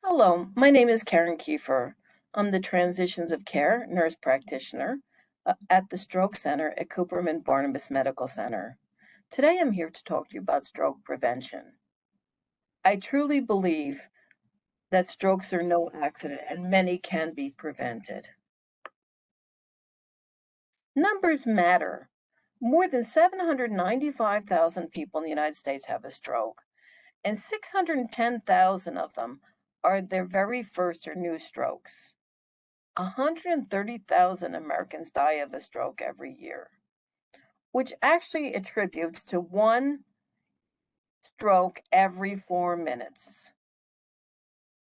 Hello, my name is Karen Kiefer. I'm the Transitions of Care Nurse Practitioner at the Stroke Center at Cooperman Barnabas Medical Center. Today I'm here to talk to you about stroke prevention. I truly believe that strokes are no accident and many can be prevented. Numbers matter. More than 795,000 people in the United States have a stroke, and 610,000 of them are their very first or new strokes. 130,000 Americans die of a stroke every year, which actually attributes to one stroke every 4 minutes.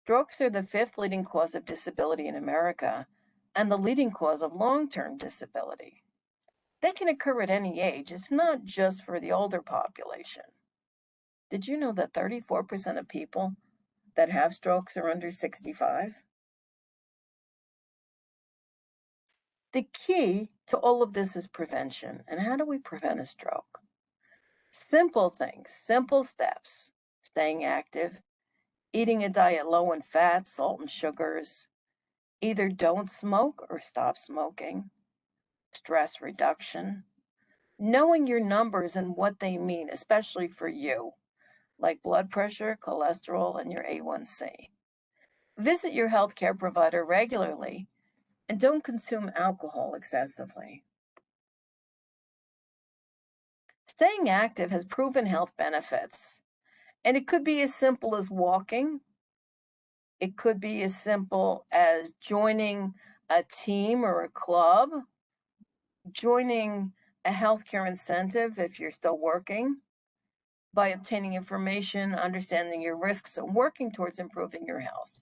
Strokes are the fifth leading cause of disability in America and the leading cause of long-term disability. They can occur at any age. It's not just for the older population. Did you know that 34% of people that have strokes are under 65? The key to all of this is prevention. And how do we prevent a stroke? Simple things, simple steps. Staying active, eating a diet low in fat, salt, and sugars. Either don't smoke or stop smoking. Stress reduction. Knowing your numbers and what they mean, especially for you, like blood pressure, cholesterol, and your A1C. Visit your healthcare provider regularly and don't consume alcohol excessively. Staying active has proven health benefits, and it could be as simple as walking. It could be as simple as joining a team or a club, joining a healthcare incentive if you're still working, by obtaining information, understanding your risks, and working towards improving your health.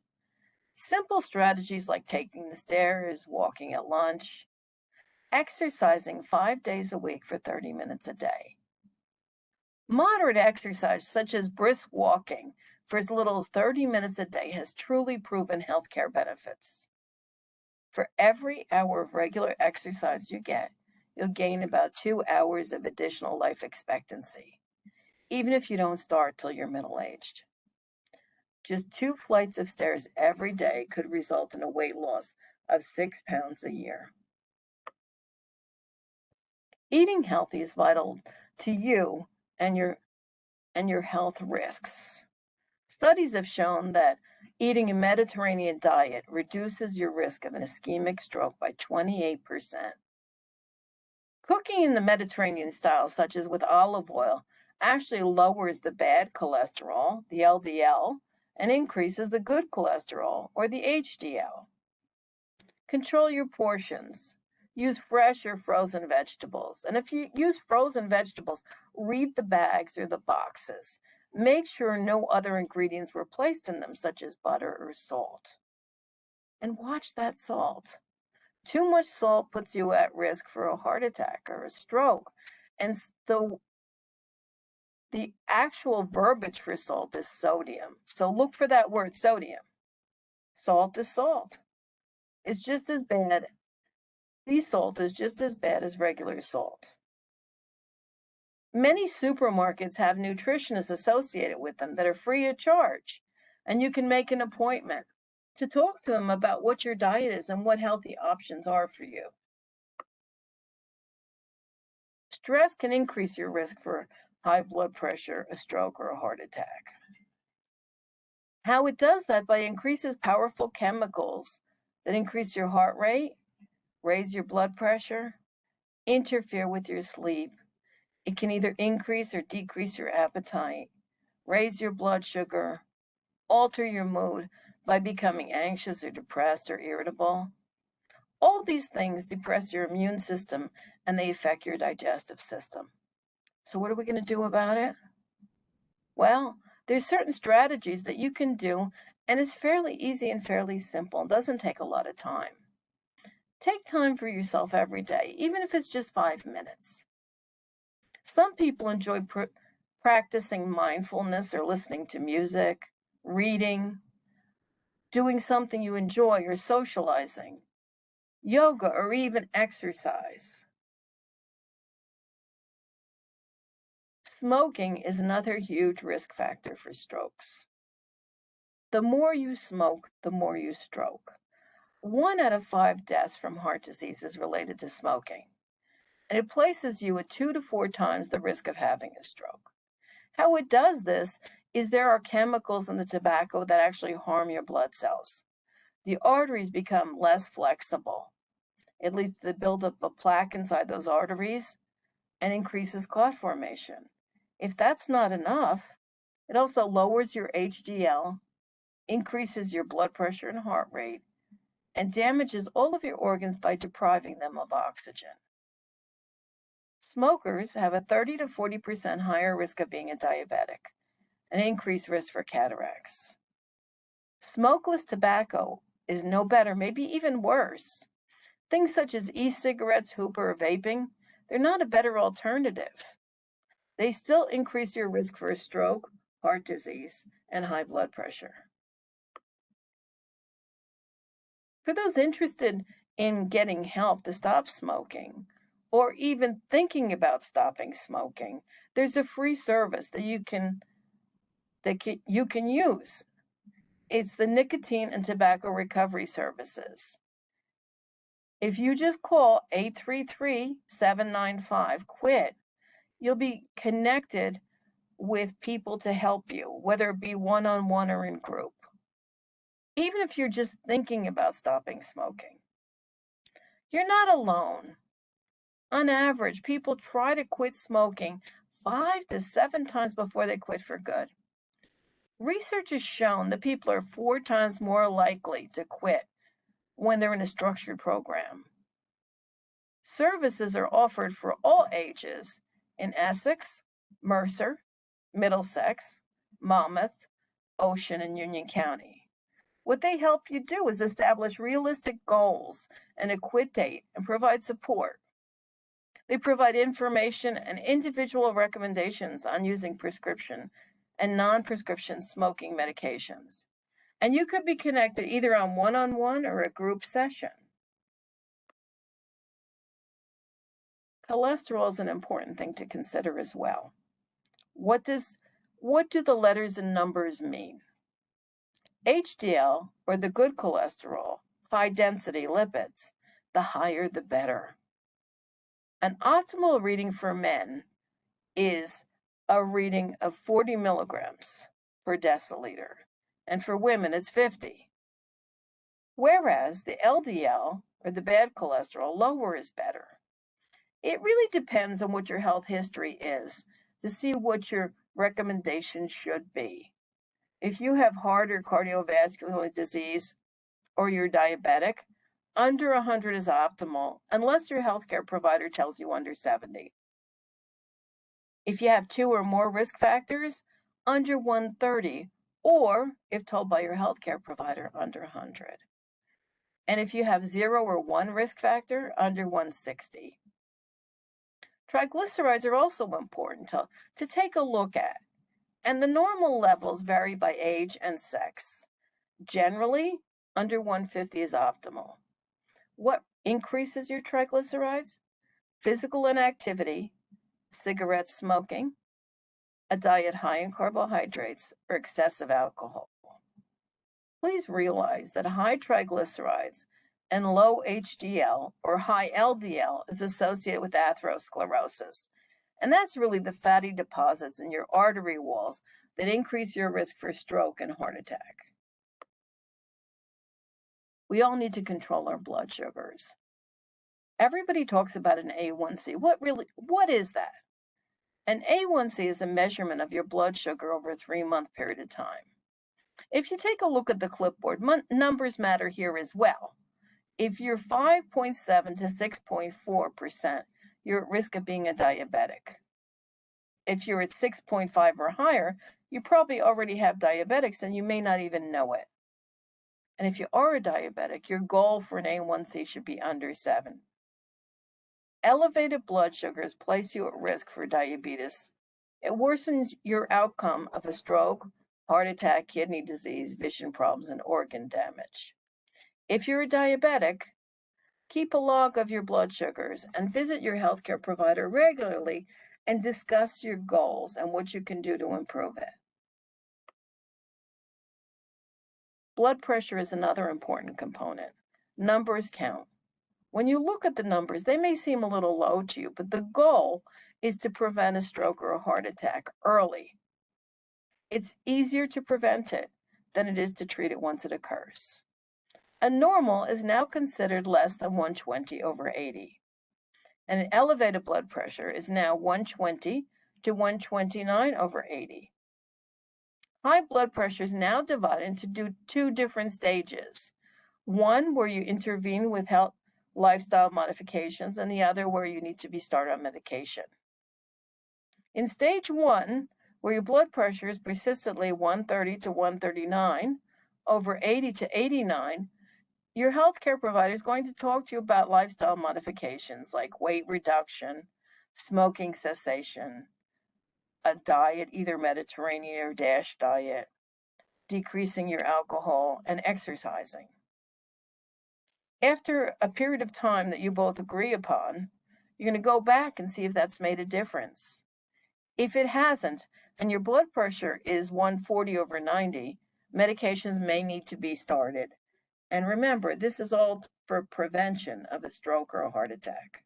Simple strategies like taking the stairs, walking at lunch, exercising 5 days a week for 30 minutes a day. Moderate exercise, such as brisk walking, for as little as 30 minutes a day, has truly proven healthcare benefits. For every hour of regular exercise you get, you'll gain about 2 hours of additional life expectancy, even if you don't start till you're middle-aged. Just 2 flights of stairs every day could result in a weight loss of 6 pounds a year. Eating healthy is vital to you and your health risks. Studies have shown that eating a Mediterranean diet reduces your risk of an ischemic stroke by 28%. Cooking in the Mediterranean style, such as with olive oil, actually lowers the bad cholesterol, the LDL, and increases the good cholesterol, or the HDL. Control your portions. Use fresh or frozen vegetables. And if you use frozen vegetables, read the bags or the boxes. Make sure no other ingredients were placed in them, such as butter or salt. And watch that salt. Too much salt puts you at risk for a heart attack or a stroke. And the actual verbiage for salt is sodium. So look for that word, sodium. Salt is salt. It's just as bad. Sea salt is just as bad as regular salt. Many supermarkets have nutritionists associated with them that are free of charge, and you can make an appointment to talk to them about what your diet is and what healthy options are for you. Stress can increase your risk for high blood pressure, a stroke, or a heart attack. How it does that? By increases powerful chemicals that increase your heart rate, raise your blood pressure, interfere with your sleep. It can either increase or decrease your appetite, raise your blood sugar, alter your mood by becoming anxious or depressed or irritable. All these things depress your immune system and they affect your digestive system. So what are we going to do about it? Well, there's certain strategies that you can do, and it's fairly easy and fairly simple. It doesn't take a lot of time. Take time for yourself every day, even if it's just 5 minutes. Some people enjoy practicing mindfulness or listening to music, reading, doing something you enjoy, or socializing, yoga, or even exercise. Smoking is another huge risk factor for strokes. The more you smoke, the more you stroke. 1 out of 5 deaths from heart disease is related to smoking, and it places you at 2 to 4 times the risk of having a stroke. How it does this is there are chemicals in the tobacco that actually harm your blood cells. The arteries become less flexible. It leads to the buildup of plaque inside those arteries and increases clot formation. If that's not enough, it also lowers your HDL, increases your blood pressure and heart rate, and damages all of your organs by depriving them of oxygen. Smokers have a 30 to 40% higher risk of being a diabetic, an increased risk for cataracts. Smokeless tobacco is no better, maybe even worse. Things such as e-cigarettes, hookah, or vaping, they're not a better alternative. They still increase your risk for a stroke, heart disease, and high blood pressure. For those interested in getting help to stop smoking, or even thinking about stopping smoking, there's a free service that you can use. It's the Nicotine and Tobacco Recovery Services. If you just call 833-795-QUIT, you'll be connected with people to help you, whether it be one-on-one or in group. Even if you're just thinking about stopping smoking, you're not alone. On average, people try to quit smoking 5 to 7 times before they quit for good. Research has shown that people are 4 times more likely to quit when they're in a structured program. Services are offered for all ages in Essex, Mercer, Middlesex, Monmouth, Ocean, and Union County. What they help you do is establish realistic goals and a quit date and provide support. They provide information and individual recommendations on using prescription and non-prescription smoking medications. And you could be connected either on one-on-one or a group session. Cholesterol is an important thing to consider as well. What do the letters and numbers mean? HDL, or the good cholesterol, high-density lipids, the higher the better. An optimal reading for men is a reading of 40 milligrams per deciliter, and for women it's 50. Whereas the LDL, or the bad cholesterol, lower is better. It really depends on what your health history is to see what your recommendation should be. If you have heart or cardiovascular disease or you're diabetic, under 100 is optimal, unless your healthcare provider tells you under 70. If you have 2 or more risk factors, under 130, or if told by your healthcare provider, under 100. And if you have 0 or 1 risk factor, under 160. Triglycerides are also important to take a look at, and the normal levels vary by age and sex. Generally, under 150 is optimal. What increases your triglycerides? Physical inactivity, cigarette smoking, a diet high in carbohydrates, or excessive alcohol. Please realize that high triglycerides and low HDL or high LDL is associated with atherosclerosis. And that's really the fatty deposits in your artery walls that increase your risk for stroke and heart attack. We all need to control our blood sugars. Everybody talks about an A1C. What is that? An A1C is a measurement of your blood sugar over a 3-month period of time. If you take a look at the clipboard, numbers matter here as well. If you're 5.7 to 6.4%, you're at risk of being a diabetic. If you're at 6.5 or higher, you probably already have diabetics and you may not even know it. And if you are a diabetic, your goal for an A1C should be under 7. Elevated blood sugars place you at risk for diabetes. It worsens your outcome of a stroke, heart attack, kidney disease, vision problems, and organ damage. If you're a diabetic, keep a log of your blood sugars and visit your healthcare provider regularly and discuss your goals and what you can do to improve it. Blood pressure is another important component. Numbers count. When you look at the numbers, they may seem a little low to you, but the goal is to prevent a stroke or a heart attack early. It's easier to prevent it than it is to treat it once it occurs. A normal is now considered less than 120/80. And an elevated blood pressure is now 120 to 129/80. High blood pressure is now divided into two different stages. One where you intervene with health lifestyle modifications, and the other where you need to be started on medication. In stage 1, where your blood pressure is persistently 130 to 139/80 to 89, your healthcare provider is going to talk to you about lifestyle modifications like weight reduction, smoking cessation, a diet, either Mediterranean or DASH diet, decreasing your alcohol, and exercising. After a period of time that you both agree upon, you're going to go back and see if that's made a difference. If it hasn't, and your blood pressure is 140/90, medications may need to be started. And remember, this is all for prevention of a stroke or a heart attack.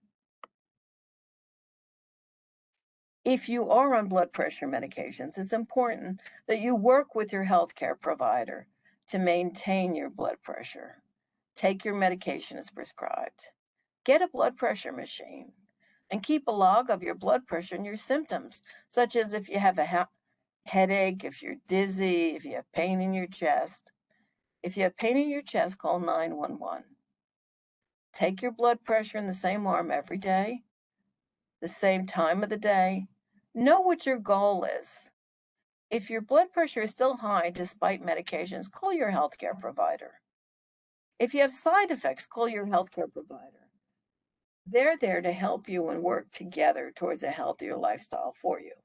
If you are on blood pressure medications, it's important that you work with your healthcare provider to maintain your blood pressure. Take your medication as prescribed. Get a blood pressure machine and keep a log of your blood pressure and your symptoms, such as if you have a headache, if you're dizzy, if you have pain in your chest. If you have pain in your chest, call 911. Take your blood pressure in the same arm every day, the same time of the day. Know what your goal is. If your blood pressure is still high despite medications, call your healthcare provider. If you have side effects, call your healthcare provider. They're there to help you and work together towards a healthier lifestyle for you.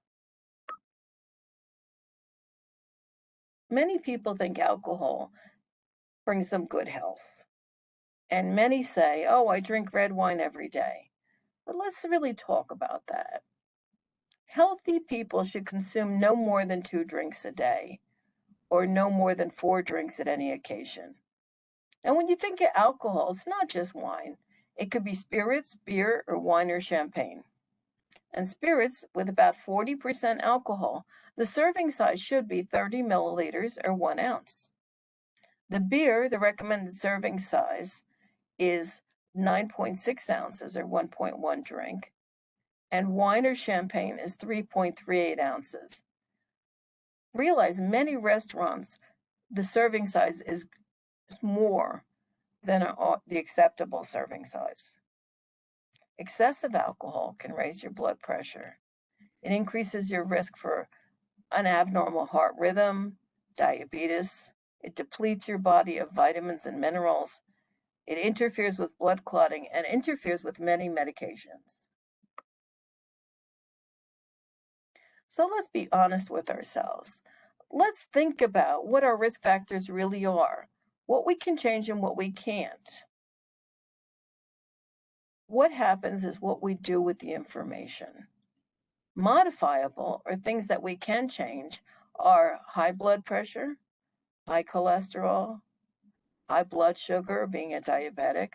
Many people think alcohol brings them good health. And many say, oh, I drink red wine every day. But let's really talk about that. Healthy people should consume no more than 2 drinks a day, or no more than 4 drinks at any occasion. And when you think of alcohol, it's not just wine. It could be spirits, beer, or wine or champagne. And spirits with about 40% alcohol, the serving size should be 30 milliliters or 1 ounce. The beer, the recommended serving size, is 9.6 ounces or 1.1 drink. And wine or champagne is 3.38 ounces. Realize many restaurants, the serving size is more than the acceptable serving size. Excessive alcohol can raise your blood pressure. It increases your risk for an abnormal heart rhythm, diabetes. It depletes your body of vitamins and minerals. It interferes with blood clotting and interferes with many medications. So let's be honest with ourselves. Let's think about what our risk factors really are, what we can change and what we can't. What happens is what we do with the information. Modifiable, or things that we can change, are high blood pressure, high cholesterol, high blood sugar, being a diabetic,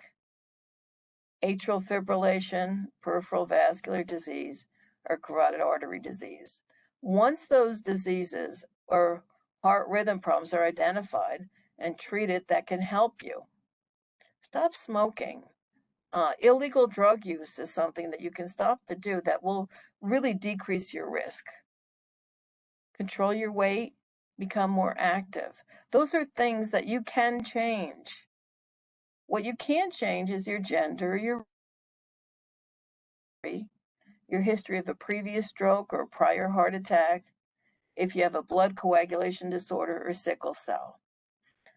atrial fibrillation, peripheral vascular disease, or carotid artery disease. Once those diseases or heart rhythm problems are identified and treated, that can help you. Stop smoking. Illegal drug use is something that you can stop to do that will really decrease your risk. Control your weight, become more active. Those are things that you can change. What you can't change is your gender, your history of a previous stroke or prior heart attack, if you have a blood coagulation disorder or sickle cell.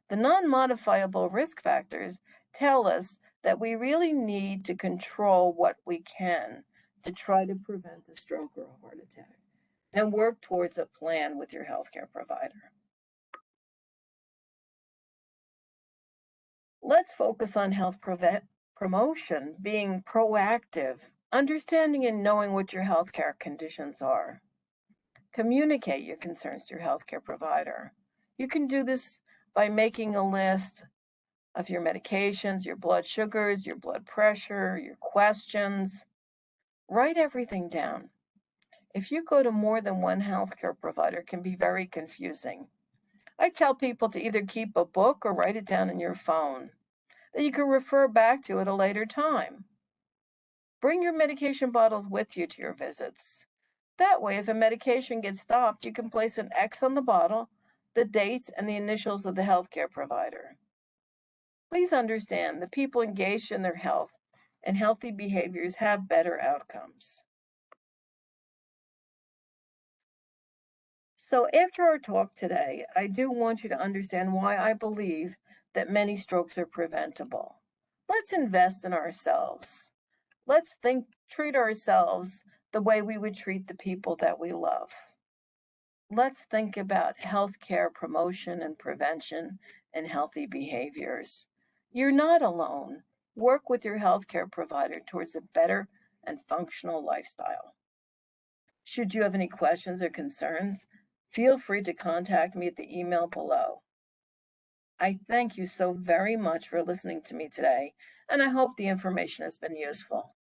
The non-modifiable risk factors tell us that we really need to control what we can to try to prevent a stroke or a heart attack and work towards a plan with your healthcare provider. Let's focus on health promotion, being proactive, understanding and knowing what your healthcare conditions are. Communicate your concerns to your healthcare provider. You can do this by making a list of your medications, your blood sugars, your blood pressure, your questions. Write everything down. If you go to more than one healthcare provider, it can be very confusing. I tell people to either keep a book or write it down in your phone that you can refer back to at a later time. Bring your medication bottles with you to your visits. That way, if a medication gets stopped, you can place an X on the bottle, the dates, and the initials of the healthcare provider. Please understand that people engaged in their health and healthy behaviors have better outcomes. So after our talk today, I do want you to understand why I believe that many strokes are preventable. Let's invest in ourselves. Let's treat ourselves the way we would treat the people that we love. Let's think about healthcare promotion and prevention and healthy behaviors. You're not alone. Work with your healthcare provider towards a better and functional lifestyle. Should you have any questions or concerns, feel free to contact me at the email below. I thank you so very much for listening to me today, and I hope the information has been useful.